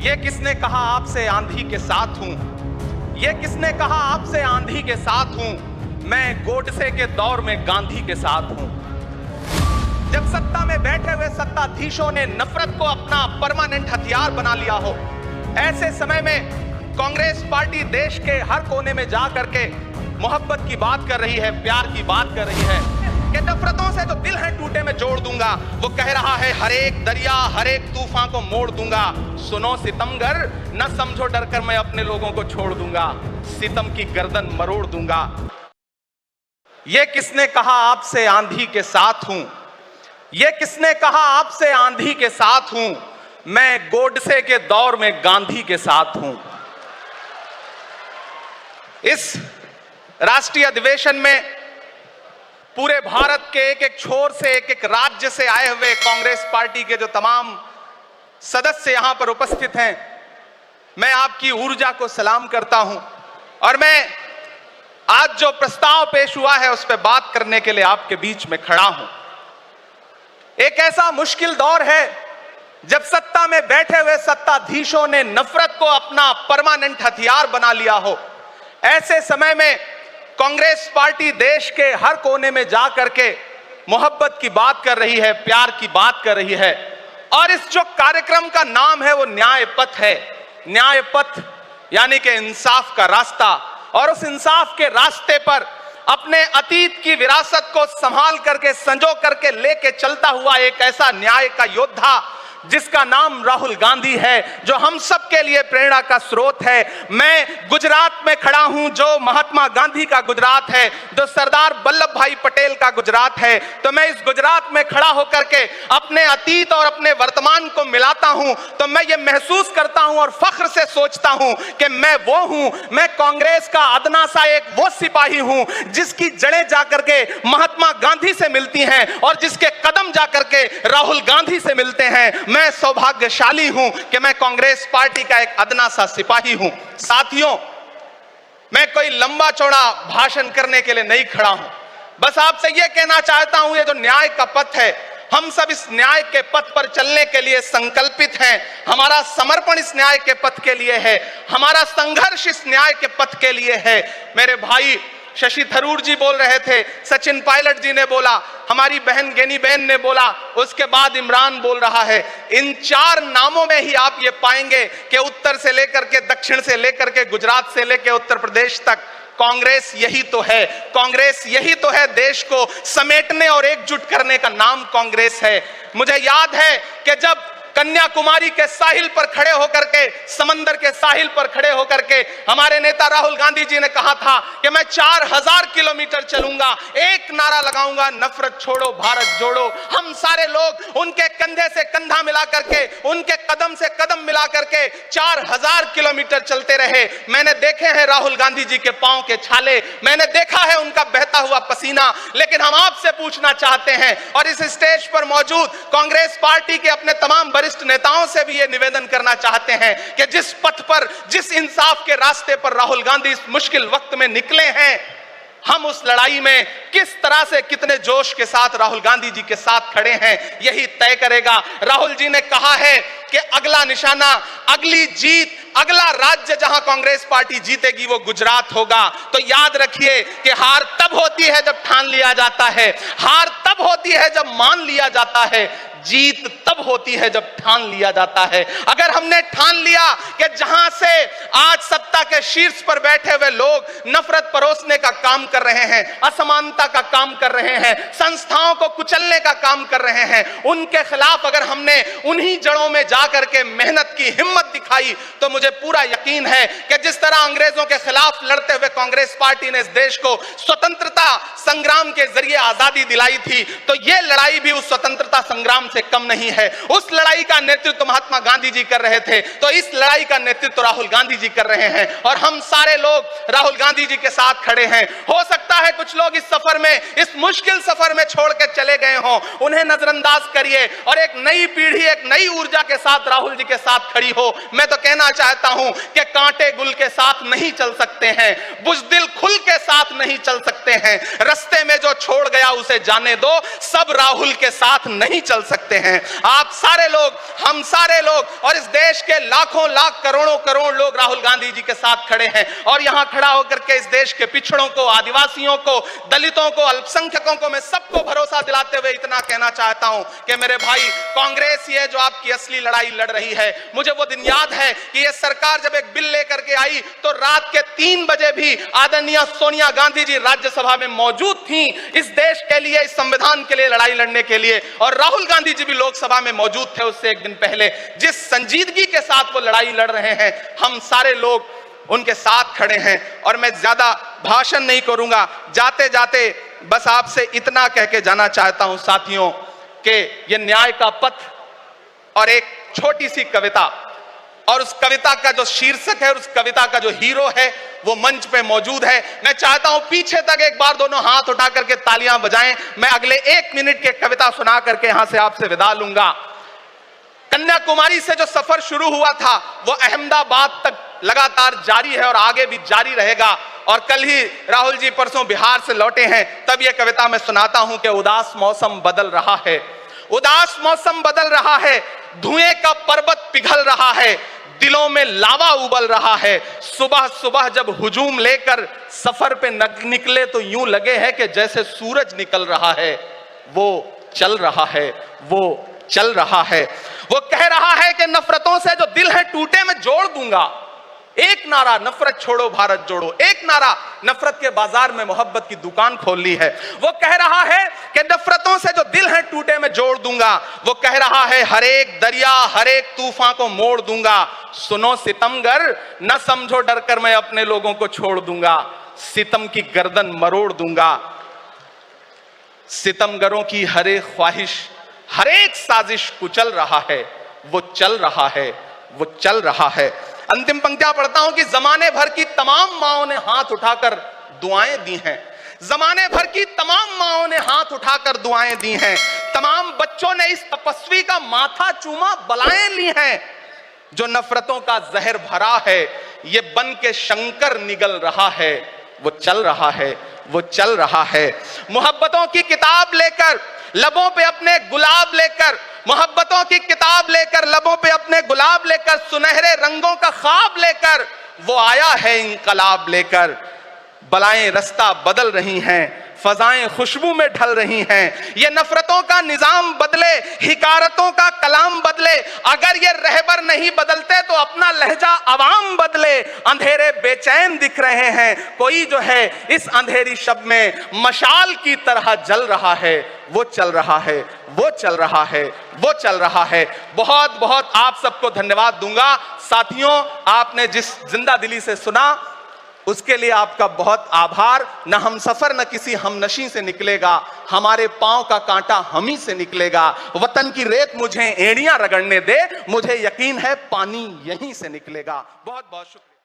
ये किसने कहा आपसे आंधी के साथ हूं? ये किसने कहा आपसे आंधी के साथ हूं? मैं गोडसे के दौर में गांधी के साथ हूं। जब सत्ता में बैठे हुए सत्ताधीशों ने नफरत को अपना परमानेंट हथियार बना लिया हो, ऐसे समय में कांग्रेस पार्टी देश के हर कोने में जा करके मोहब्बत की बात कर रही है, प्यार की बात कर रही है कि नफरतों से जो दिल है टूटे में जोड़ दूंगा। वो कह रहा है हर एक दरिया हर एक तूफान को मोड़ दूंगा। सुनो सितमगर, न समझो डर कर मैं अपने लोगों को छोड़ दूंगा, सितम की गर्दन मरोड़ दूंगा। ये किसने कहा आपसे आंधी के साथ हूं? ये किसने कहा आपसे आंधी के साथ हूं? मैं गोडसे के दौर में गांधी के साथ हूं। इस राष्ट्रीय अधिवेशन में पूरे भारत के एक एक छोर से, एक एक राज्य से आए हुए कांग्रेस पार्टी के जो तमाम सदस्य यहां पर उपस्थित हैं, मैं आपकी ऊर्जा को सलाम करता हूं और मैं आज जो प्रस्ताव पेश हुआ है उस पर बात करने के लिए आपके बीच में खड़ा हूं। एक ऐसा मुश्किल दौर है जब सत्ता में बैठे हुए सत्ताधीशों ने नफरत को अपना परमानेंट हथियार बना लिया हो, ऐसे समय में कांग्रेस पार्टी देश के हर कोने में जा करके मोहब्बत की बात कर रही है, प्यार की बात कर रही है। और इस जो कार्यक्रम का नाम है वो न्याय पथ है। न्याय पथ यानी कि इंसाफ का रास्ता, और उस इंसाफ के रास्ते पर अपने अतीत की विरासत को संभाल करके, संजो करके लेके चलता हुआ एक ऐसा न्याय का योद्धा जिसका नाम राहुल गांधी है, जो हम सब के लिए प्रेरणा का स्रोत है। मैं गुजरात में खड़ा हूं, जो महात्मा गांधी का गुजरात है, जो सरदार वल्लभ भाई पटेल का गुजरात है। तो मैं इस गुजरात में खड़ा होकर के अपने अतीत और अपने वर्तमान को मिलाता हूं तो मैं ये महसूस करता हूं और फख्र से सोचता हूं कि मैं वो हूं, मैं कांग्रेस का अदना सा एक वो सिपाही हूं जिसकी जड़ें जाकर के महात्मा गांधी से मिलती हैं और जिसके कदम जाकर के राहुल गांधी से मिलते हैं। मैं सौभाग्यशाली हूं कि मैं कांग्रेस पार्टी का एक अदना सा सिपाही हूं। साथियों, मैं कोई लंबा चौड़ा भाषण करने के लिए नहीं खड़ा हूं, बस आपसे यह कहना चाहता हूं, ये जो न्याय का पथ है, हम सब इस न्याय के पथ पर चलने के लिए संकल्पित हैं। हमारा समर्पण इस न्याय के पथ के लिए है, हमारा संघर्ष इस न्याय के पथ के लिए है। मेरे भाई शशि थरूर जी बोल रहे थे, सचिन पायलट जी ने बोला, हमारी बहन गेनी बहन ने बोला, उसके बाद इमरान बोल रहा है। इन चार नामों में ही आप ये पाएंगे कि उत्तर से लेकर के दक्षिण से लेकर के गुजरात से लेकर उत्तर प्रदेश तक कांग्रेस यही तो है। कांग्रेस यही तो है, देश को समेटने और एकजुट करने का नाम कांग्रेस है। मुझे याद है कि जब कन्याकुमारी के साहिल पर खड़े होकर के, समंदर के साहिल पर खड़े होकर के हमारे नेता राहुल गांधी जी ने कहा था कि मैं 4000 किलोमीटर चलूंगा, एक नारा लगाऊंगा, नफरत छोड़ो भारत जोड़ो। हम सारे लोग उनके कंधे से कंधा मिला करके, उनके कदम से कदम मिला करके 4000 किलोमीटर चलते रहे। मैंने देखे हैं राहुल गांधी जी के पांव के छाले, मैंने देखा है उनका बहता हुआ पसीना। लेकिन हम आपसे पूछना चाहते हैं और इस स्टेज पर मौजूद कांग्रेस पार्टी के अपने तमाम वरिष्ठ नेताओं से भी ये निवेदन करना चाहते हैं कि जिस पथ पर, जिस इंसाफ के रास्ते पर राहुल गांधी इस मुश्किल वक्त में निकले हैं, हम उस लड़ाई में किस तरह से, कितने जोश के साथ राहुल गांधी जी के साथ खड़े हैं, यही तय करेगा। राहुल जी ने कहा है कि अगला निशाना, अगली जीत, अगला राज्य जहां कांग्रेस पार्टी जीतेगी वो गुजरात होगा। तो याद रखिए कि हार तब होती है जब ठान लिया जाता है, हार तब होती है जब मान लिया जाता है, जीत तब होती है जब ठान लिया जाता है। अगर हमने ठान लिया कि जहां से आज सत्ता के शीर्ष पर बैठे हुए लोग नफरत परोसने का काम कर रहे हैं, असमानता का काम कर रहे हैं, संस्थाओं को कुचलने का काम कर रहे हैं, उनके खिलाफ अगर हमने उन्हीं जड़ों में जाकर के मेहनत की हिम्मत दिखाई तो मुझे पूरा यकीन है कि जिस तरह अंग्रेजों के खिलाफ लड़ते हुए कांग्रेस पार्टी ने इस देश को स्वतंत्रता संग्राम के जरिए आजादी दिलाई थी, तो यह लड़ाई भी उस स्वतंत्रता संग्राम से कम नहीं है। उस लड़ाई का नेतृत्व महात्मा गांधी जी कर रहे थे, तो इस लड़ाई का नेतृत्व राहुल गांधी जी कर रहे हैं। और हम सारे लोग राहुल गांधी जी के साथ खड़े हैं। हो सकता है कुछ लोग इस सफर में, इस मुश्किल सफर में छोड़ के चले गए हों, उन्हें नजरअंदाज करिए और एक नई पीढ़ी, एक नई ऊर्जा के साथ राहुल जी के साथ खड़ी हो। मैं तो कहना चाहता हूं कि कांटे गुल के साथ नहीं चल सकते हैं, बुज़दिल खुल के साथ नहीं चल सकते हैं। रास्ते में जो छोड़ गया उसे जाने दो, सब राहुल के साथ नहीं चल सकते हैं। आप सारे लोग, हम सारे लोग और इस देश के लाखों लाख करोड़ों करोड़ लोग राहुल गांधी जी के साथ खड़े हैं। और यहां खड़ा होकर के इस देश के पिछड़ों को, आदिवासियों को, दलितों को, अल्पसंख्यकों को मैं सबको भरोसा दिलाते हुए इतना कहना चाहता हूं कि मेरे भाई, कांग्रेस ये जो आपकी असली लड़ाई लड़ रही है, मुझे वो दिन याद है कि ये सरकार जब एक बिल लेकर के आई तो रात के 3 बजे भी आदरणीय सोनिया गांधी जी राज्यसभा में मौजूद थी इस देश के लिए, इस संविधान के लिए लड़ाई लड़ने के लिए। और राहुल गांधी जी भी लोकसभा में मौजूद थे उससे एक दिन पहले। जिस संजीदगी के साथ वो लड़ाई लड़ रहे हैं, हम सारे लोग उनके साथ खड़े हैं। और मैं ज्यादा भाषण नहीं करूंगा, जाते जाते बस आपसे इतना कह के जाना चाहता हूं साथियों कि ये न्याय का पथ और एक छोटी सी कविता, और उस कविता का जो शीर्षक है, उस कविता का जो हीरो है वो मंच पे मौजूद है। मैं चाहता हूं पीछे तक एक बार दोनों हाथ उठा करके तालियां बजाएं। मैं अगले 1 मिनट की कविता सुना करके यहां से आपसे विदा लूंगा। कन्याकुमारी से जो सफर शुरू हुआ था वो अहमदाबाद तक लगातार जारी है और आगे भी जारी रहेगा। और कल ही राहुल जी परसों बिहार से लौटे हैं, तब यह कविता मैं सुनाता हूं कि उदास मौसम बदल रहा है, उदास मौसम बदल रहा है, धुएं का पर्वत पिघल रहा है, दिलों में लावा उबल रहा है। सुबह सुबह जब हुजूम लेकर सफर पे निकले तो यूं लगे है कि जैसे सूरज निकल रहा है। वो चल रहा है, वो चल रहा है। वो कह रहा है कि नफरतों से जो दिल है टूटे मैं जोड़ दूंगा। एक नारा नफरत छोड़ो भारत जोड़ो, एक नारा नफरत के बाजार में मोहब्बत की दुकान खोल ली है। वो कह रहा है कि नफरतों से जो दिल है टूटे मैं जोड़ दूंगा। वो कह रहा है हर एक दरिया, हर एक तूफान को मोड़ दूंगा। सुनो सितमगर, न समझो डर कर मैं अपने लोगों को छोड़ दूंगा, सितम की गर्दन मरोड़ दूंगा। सितमगरों की हर एक ख्वाहिश, हर एक साजिश कुचल रहा है। वो चल रहा है, वो चल रहा है। अंतिम पंक्तियां पढ़ता हूं कि जमाने भर की तमाम माओं ने हाथ उठाकर दुआएं दी हैं, जमाने भर की तमाम माओं ने हाथ उठाकर दुआएं दी हैं, तमाम बच्चों ने इस तपस्वी का माथा चूमा बलाएं ली हैं। जो नफरतों का जहर भरा है ये बन के शंकर निगल रहा है। वो चल रहा है, वो चल रहा है। मोहब्बतों की किताब लेकर लबों पे अपने गुलाब लेकर, मोहब्बतों की किताब लेकर लबों पे अपने गुलाब लेकर, सुनहरे रंगों का ख्वाब लेकर वो आया है इंकलाब लेकर। बलाएं रास्ता बदल रही हैं, फजाएं खुशबू में ढल रही हैं। ये नफरतों का निजाम बदले, हिकारतों का कलाम बदले। अगर ये रहबर नहीं बदलते तो अपना लहजा अवाम बदले। अंधेरे बेचैन दिख रहे हैं, कोई जो है इस अंधेरी शब में मशाल की तरह जल रहा है। वो चल रहा है, वो चल रहा है, वो चल रहा है। बहुत बहुत आप सबको धन्यवाद दूंगा साथियों, आपने जिस जिंदा दिली से सुना उसके लिए आपका बहुत आभार। न हम सफर न किसी हमनशी से निकलेगा, हमारे पांव का कांटा हम ही से निकलेगा। वतन की रेत मुझे एड़ियां रगड़ने दे, मुझे यकीन है पानी यहीं से निकलेगा। बहुत बहुत शुक्रिया।